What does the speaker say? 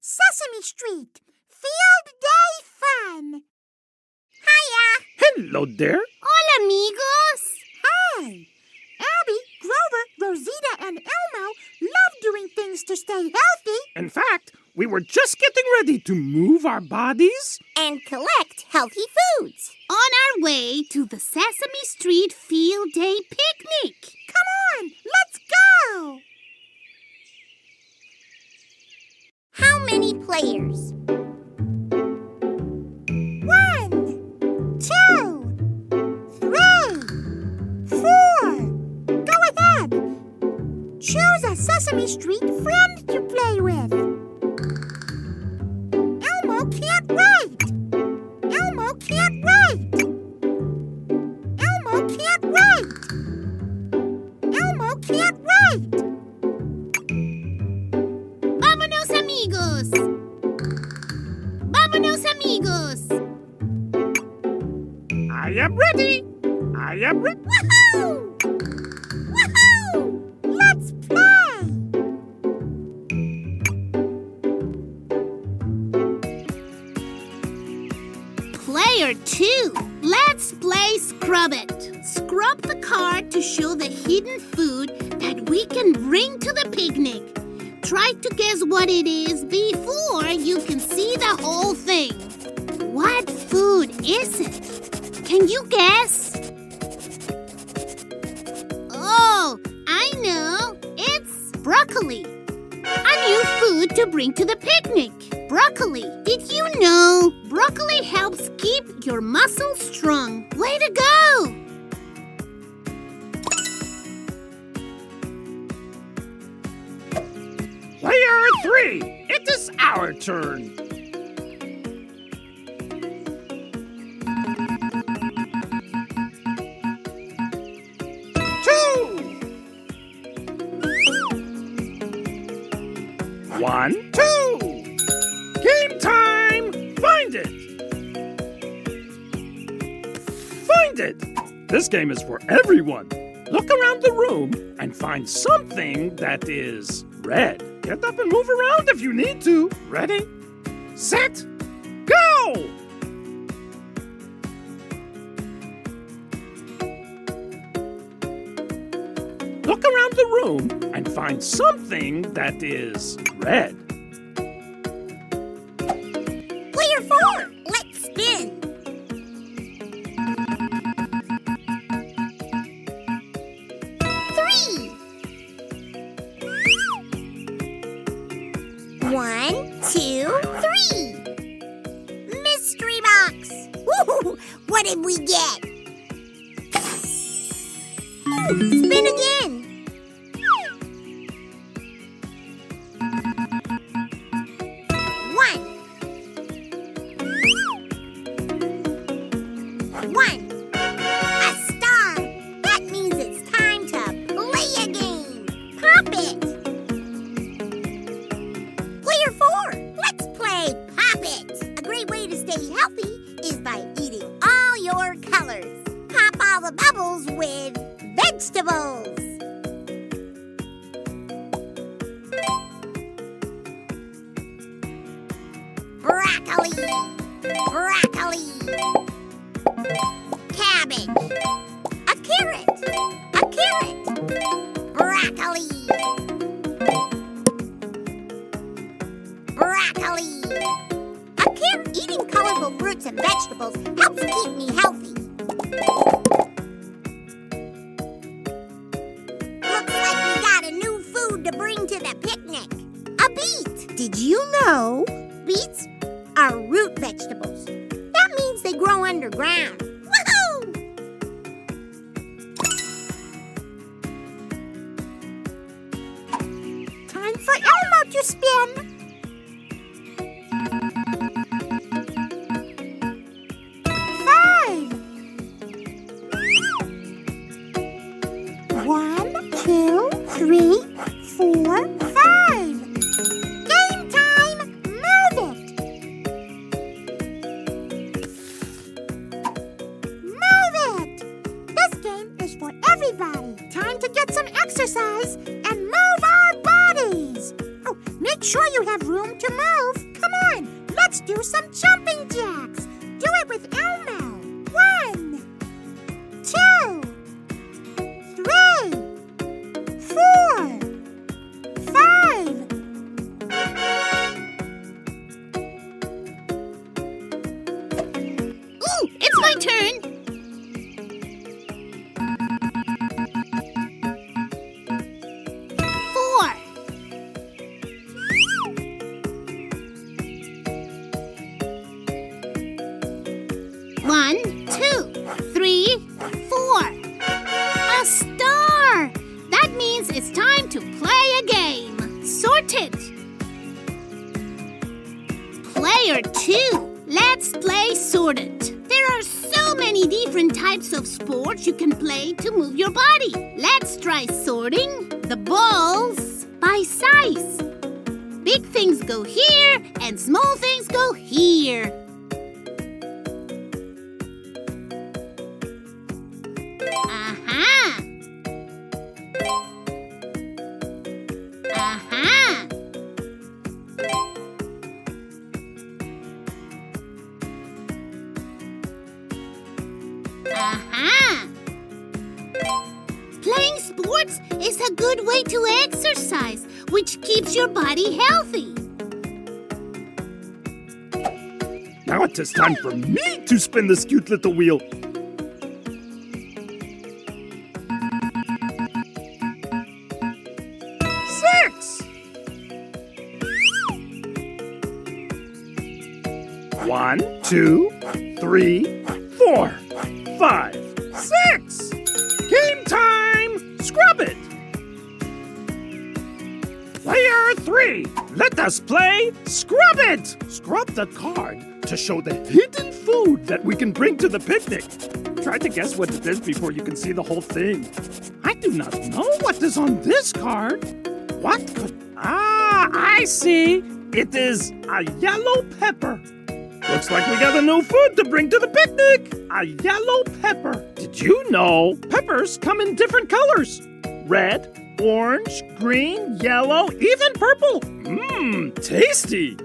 Sesame Street, Field Day Fun. Hiya. Hello there. Hola, amigos. Hey. Abby, Grover, Rosita, and Elmo love doing things to stay healthy. In fact, we were just getting ready to move our bodies And collect healthy foods. On our way to the Sesame Street Field Day picnic. Come on, let's go. How many players? 1, 2, 3, 4. Go ahead. Choose a Sesame Street friend to play with. Elmo can't wait. Elmo can't wait. Elmo can't wait. Elmo can't wait. Vámonos, amigos. Vámonos, amigos. I am ready. I am ready. Woohoo! Woohoo! Let's play! Player 2. Let's play Scrub It. Scrub the card to show the hidden food that we can bring to the picnic. Try to guess what it is before you can see the whole thing. What food is it? Can you guess? Oh, I know. It's broccoli. A new food to bring to the picnic. Broccoli. Did you know broccoli helps keep your muscles strong? Way to go! Player 3, it is our turn. One, two. Game time! Find it! Find it! This game is for everyone. Look around the room and find something that is red. Get up and move around if you need to. Ready? Set! Go! Look around the room and find something that is red. Player 4, let's spin. Three. 1, 2, 3. Mystery box. Woo! What did we get? Spin again. 1. A star. That means it's time to play a game. Pop it. Player 4, let's play Pop It. A great way to stay healthy is by eating all your colors. Pop all the bubbles with vegetables. Broccoli. Broccoli. Cabbage. A carrot. A carrot. Broccoli. Broccoli. A carrot. Eating colorful fruits and vegetables helps keep me healthy. Looks like we got a new food to bring to the picnic. A beet. Did you know beets are root vegetables? That means they grow underground. Woohoo! Time for Elmo to spin. 5. 1, 2, 3, 4, 5. Game time! Move it! Move it! This game is for everybody. Time to get some exercise and move our bodies. Oh, make sure you have room to move. some jumping jacks. Do it with Elmo. 1, 2, 3, 4, 5. Ooh, it's my turn. 1, 2, 3, 4. A star! That means it's time to play a game. Sorted. Player 2, let's play sorted. There are so many different types of sports you can play to move your body. Let's try sorting the balls by size. Big things go here and small things go here. Aha! Aha! Aha! Playing sports is a good way to exercise, which keeps your body healthy. Now it is time for me to spin this cute little wheel. 6. 1, 2, 3, 4, 5, 6. Game time! Scrub it! Player 3, let us play Scrub It! Scrub the card to show the hidden food that we can bring to the picnic. Try to guess what it is before you can see the whole thing. I do not know what is on this card. What could... Ah, I see. It is a yellow pepper. Looks like we got a new food to bring to the picnic. A yellow pepper. Did you know peppers come in different colors? Red, orange, green, yellow, even purple. Mmm, tasty.